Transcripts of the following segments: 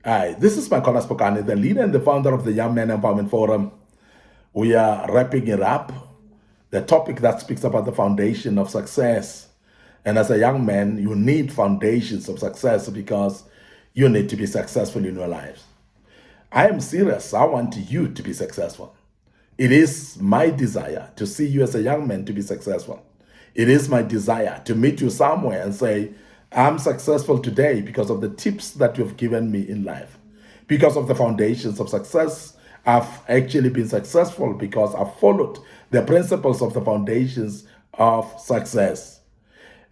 Hi, this is Micornus, Phokane, the leader and the founder of the Young Men Empowerment Forum. We are wrapping it up, the topic that speaks about the foundation of success. And as a young man, you need foundations of success because you need to be successful in your lives. I am serious. I want you to be successful. It is my desire to see you as a young man to be successful. It is my desire to meet you somewhere and say, I'm successful today because of the tips that you've given me in life. Because of the foundations of success, I've actually been successful because I've followed the principles of the foundations of success.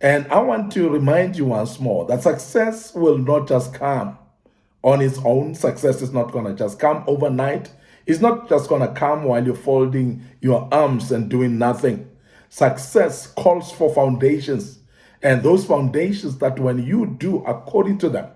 And I want to remind you once more that success will not just come on its own. Success is not going to just come overnight. It's not just going to come while you're folding your arms and doing nothing. Success calls for foundations. And those foundations that when you do according to them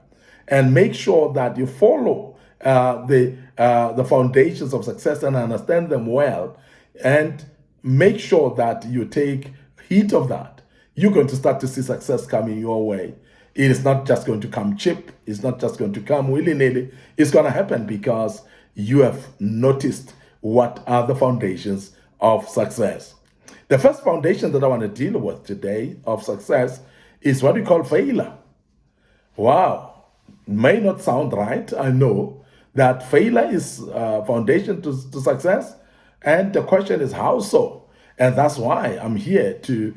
and make sure that you follow the foundations of success and understand them well and make sure that you take heed of that, you're going to start to see success coming your way. It is not just going to come cheap. It's not just going to come willy-nilly. It's going to happen because you have noticed what are the foundations of success. The first foundation that I want to deal with today of success is what we call failure. Wow, may not sound right. I know that failure is a foundation to success. And the question is, how so? And that's why I'm here to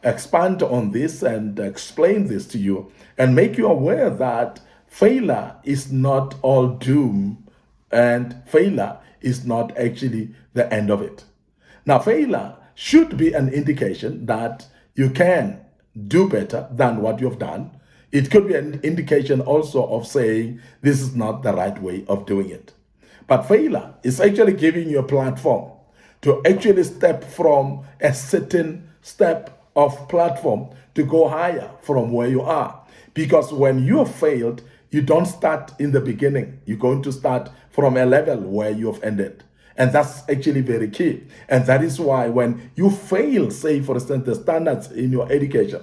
expand on this and explain this to you and make you aware that failure is not all doom and failure is not actually the end of it. Now, failure should be an indication that you can do better than what you've done. It could be an indication also of saying this is not the right way of doing it. But failure is actually giving you a platform to actually step from a certain step of platform to go higher from where you are. Because when you have failed, you don't start in the beginning. You're going to start from a level where you have ended. And that's actually very key. And that is why when you fail, say, for instance, the standards in your education,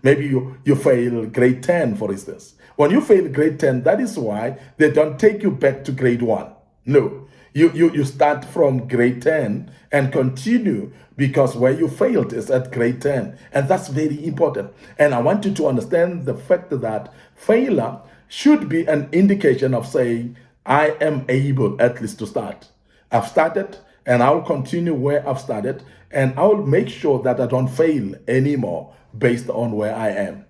maybe you fail grade 10, for instance. When you fail grade 10, that is why they don't take you back to grade 1. No, you start from grade 10 and continue because where you failed is at grade 10. And that's very important. And I want you to understand the fact that failure should be an indication of saying, I am able at least to start. I've started and I'll continue where I've started and I'll make sure that I don't fail anymore based on where I am.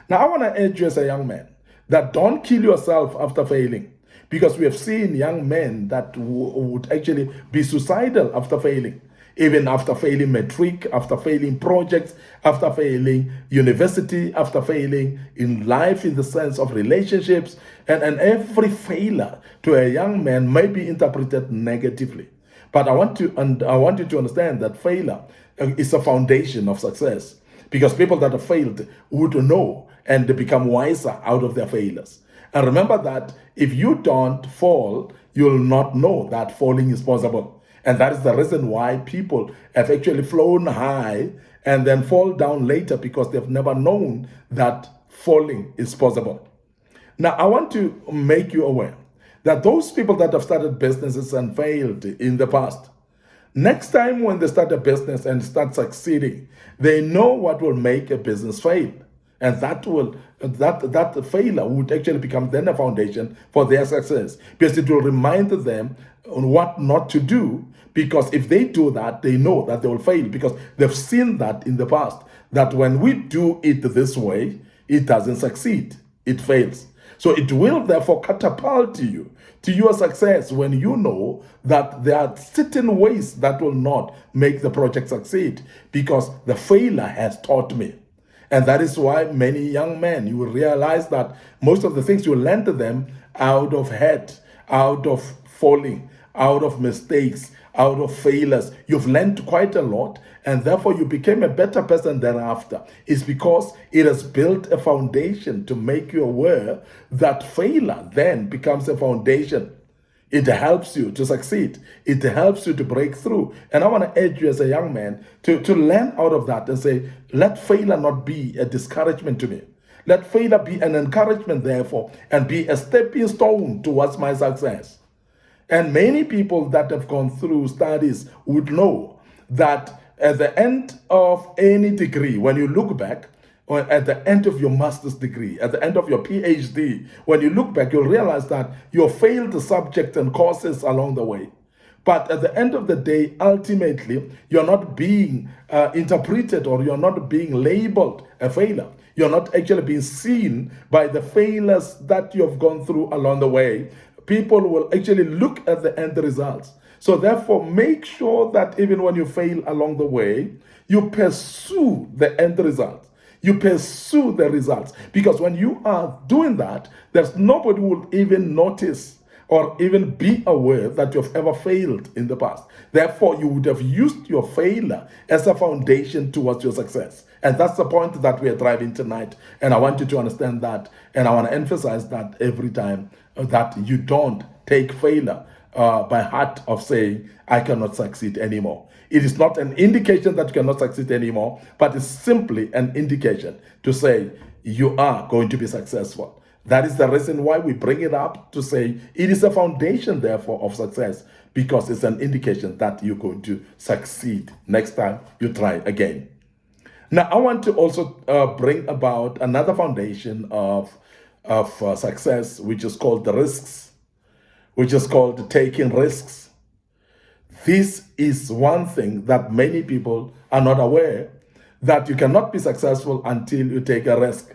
Now, I want to urge you as a young man that don't kill yourself after failing, because we have seen young men that would actually be suicidal after failing, even after failing matric, after failing projects, after failing university, after failing in life in the sense of relationships. And every failure to a young man may be interpreted negatively. But I want you to understand that failure is a foundation of success, because people that have failed would know and they become wiser out of their failures. And remember that if you don't fall, you'll not know that falling is possible. And that is the reason why people have actually flown high and then fall down later, because they've never known that falling is possible. Now, I want to make you aware that those people that have started businesses and failed in the past, next time when they start a business and start succeeding, they know what will make a business fail. And that failure would actually become then a foundation for their success, because it will remind them on what not to do. Because if they do that, they know that they will fail, because they've seen that in the past, that when we do it this way, it doesn't succeed, it fails. So it will therefore catapult you to your success when you know that there are certain ways that will not make the project succeed, because the failure has taught me. And that is why many young men, you will realize that most of the things you learn to them out of hurt, out of falling, out of mistakes, out of failures. You've learned quite a lot, and therefore you became a better person thereafter. It's because it has built a foundation to make you aware that failure then becomes a foundation. It helps you to succeed. It helps you to break through. And I want to urge you as a young man to learn out of that and say, let failure not be a discouragement to me. Let failure be an encouragement, therefore, and be a stepping stone towards my success. And many people that have gone through studies would know that at the end of any degree, when you look back, or at the end of your master's degree, at the end of your PhD, when you look back, you'll realize that you failed subjects and courses along the way. But at the end of the day, ultimately, you're not being interpreted, or you're not being labeled a failure. You're not actually being seen by the failures that you have gone through along the way. People will actually look at the end results. So therefore, make sure that even when you fail along the way, you pursue the end result. You pursue the results. Because when you are doing that, there's nobody who will even notice or even be aware that you've ever failed in the past. Therefore, you would have used your failure as a foundation towards your success. And that's the point that we are driving tonight. And I want you to understand that. And I want to emphasize that every time, that you don't take failure by heart of saying, I cannot succeed anymore. It is not an indication that you cannot succeed anymore, but it's simply an indication to say you are going to be successful. That is the reason why we bring it up, to say it is a foundation, therefore, of success, because it's an indication that you're going to succeed next time you try again. Now, I want to also bring about another foundation of success, which is called the risks, which is called taking risks. This is one thing that many people are not aware, that you cannot be successful until you take a risk.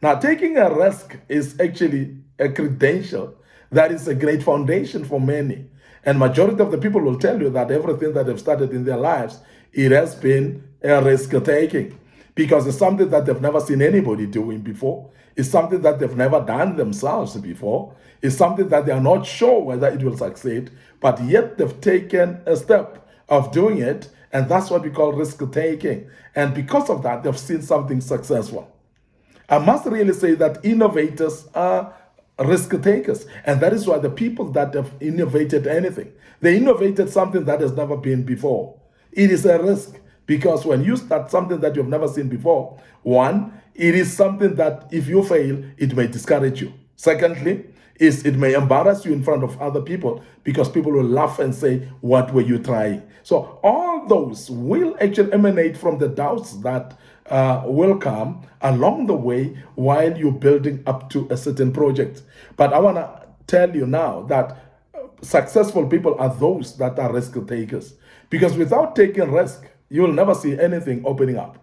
Now, taking a risk is actually a credential that is a great foundation for many. And majority of the people will tell you that everything that they've started in their lives, it has been a risk taking, because it's something that they've never seen anybody doing before. It's something that they've never done themselves before. It's something that they are not sure whether it will succeed, but yet they've taken a step of doing it, and that's what we call risk taking. And because of that, they've seen something successful. I must really say that innovators are risk takers, and that is why the people that have innovated anything, they innovated something that has never been before. It is a risk, because when you start something that you've never seen before, one, it is something that if you fail, it may discourage you. Secondly, it may embarrass you in front of other people, because people will laugh and say, what were you trying? So all those will actually emanate from the doubts that will come along the way while you're building up to a certain project. But I want to tell you now that successful people are those that are risk takers, because without taking risk, you will never see anything opening up.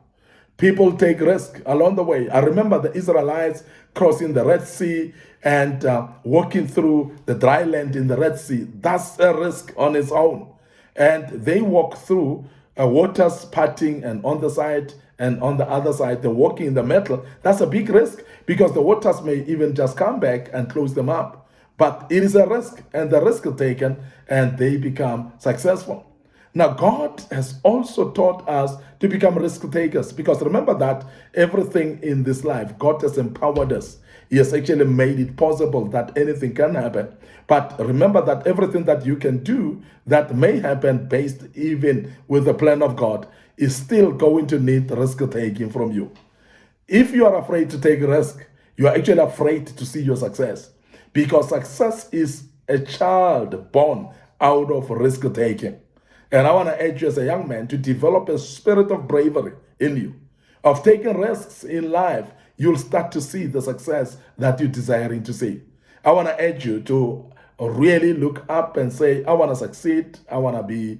People take risk along the way. I remember the Israelites crossing the Red Sea and walking through the dry land in the Red Sea. That's a risk on its own. And they walk through waters parting, and on the side and on the other side, they're walking in the metal. That's a big risk, because the waters may even just come back and close them up. But it is a risk, and the risk is taken, and they become successful. Now, God has also taught us to become risk takers, because remember that everything in this life, God has empowered us. He has actually made it possible that anything can happen. But remember that everything that you can do that may happen based even with the plan of God is still going to need risk taking from you. If you are afraid to take risk, you are actually afraid to see your success, because success is a child born out of risk taking. And I want to urge you as a young man to develop a spirit of bravery in you, of taking risks in life. You'll start to see the success that you're desiring to see. I want to urge you to really look up and say, I want to succeed. I want to be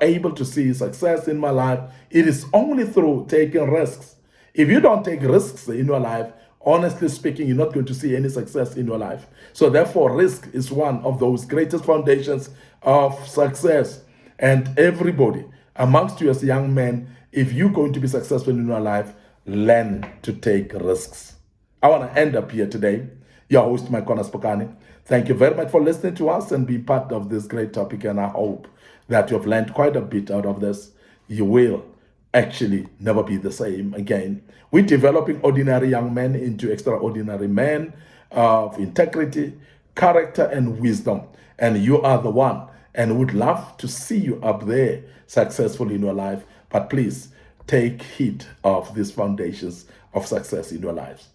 able to see success in my life. It is only through taking risks. If you don't take risks in your life, honestly speaking, you're not going to see any success in your life. So therefore, risk is one of those greatest foundations of success. And everybody amongst you as young men, if you're going to be successful in your life, learn to take risks. I want to end up here today. Your host, Micornus Phokane. Thank you very much for listening to us and being part of this great topic. And I hope that you've learned quite a bit out of this. You will actually never be the same again. We're developing ordinary young men into extraordinary men of integrity, character, and wisdom. And you are the one. And would love to see you up there successful in your life. But please take heed of these foundations of success in your lives.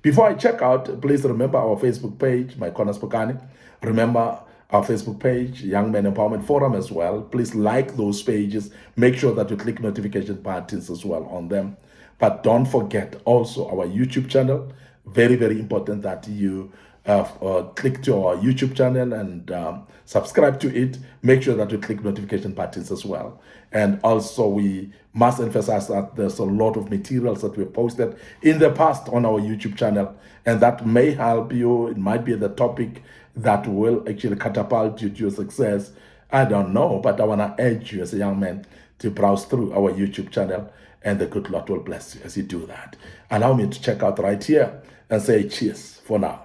Before I check out, please remember our Facebook page, Micornus Phokane. Remember our Facebook page, Young Men Empowerment Forum as well. Please like those pages. Make sure that you click notification buttons as well on them. But don't forget also our YouTube channel. Very, very important that you click to our YouTube channel and subscribe to it. Make sure that you click notification buttons as well. And also we must emphasize that there's a lot of materials that we posted in the past on our YouTube channel, and that may help you. It might be the topic that will actually catapult you to your success. I don't know, but I want to urge you as a young man to browse through our YouTube channel, and the good Lord will bless you as you do that. Allow me to check out right here and say cheers for now.